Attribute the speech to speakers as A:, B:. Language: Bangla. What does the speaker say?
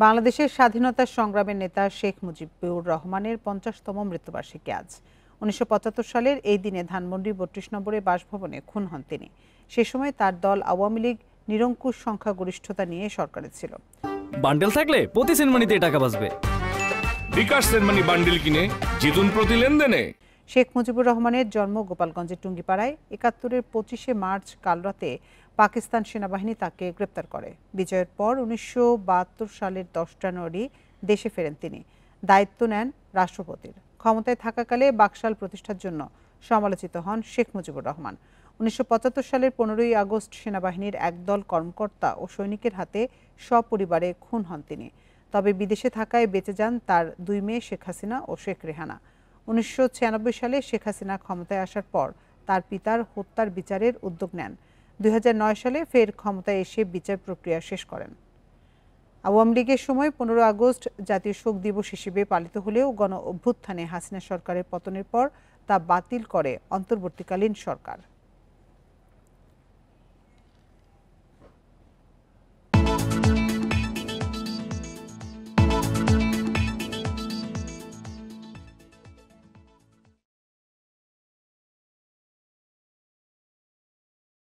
A: বাংলাদেশের স্বাধীনতা সংগ্রামের নেতা শেখ মুজিবুর রহমানের ৫০তম মৃত্যুবার্ষিকী আজ। ১৯৭৫ সালের এই দিনে ধানমন্ডি ৩২ নম্বরের বাসভবনে খুন হন তিনি। সে সময় তার দল আওয়ামী লীগ নিরঙ্কুশ সংখ্যাগরিষ্ঠতা নিয়ে সরকারে ছিল।
B: বান্ডেল থাকলে প্রতি সেনমানিতে টাকা বাঁচবে।
C: বিকাশ সেনমানি বান্ডেল কিনে জিতুন প্রতি লেনদেনে।
A: শেখ মুজিবুর রহমানের জন্ম গোপালগঞ্জের টুঙ্গিপাড়ায়। ৭১-এর ২৫শে মার্চ কালরাতে পাকিস্তান সেনাবাহিনী তাকে গ্রেপ্তার করে। বিজয়ের পর ১৯৭২ সালের ১০ জানুয়ারি দেশে ফেরেন তিনি। দায়িত্ব নেন রাষ্ট্রপতির। ক্ষমতায় থাকাকালে বাকশাল প্রতিষ্ঠার জন্য সমালোচিত হন শেখ মুজিবুর রহমান। ১৯৭৫ সালের ১৫ই আগস্ট সেনাবাহিনীর একদল কর্মকর্তা ও সৈনিকের হাতে সপরিবারে খুন হন তিনি। তবে বিদেশে থাকায় বেঁচে যান তার দুই মেয়ে শেখ হাসিনা ও শেখ রেহানা। ১৯৯৬ সালে শেখ হাসিনা ক্ষমতায় আসার পর তার পিতার হত্যার বিচারের উদ্যোগ নেন। ২০০৯ সালে ফের ক্ষমতায় এসে বিচার প্রক্রিয়া শেষ করেন। আওয়ামী লীগের সময় ১৫ আগস্ট জাতীয় শোক দিবস হিসেবে পালিত হলেও গণ অভ্যুত্থানে হাসিনা সরকারের পতনের পর তা বাতিল করে অন্তর্বর্তীকালীন সরকার।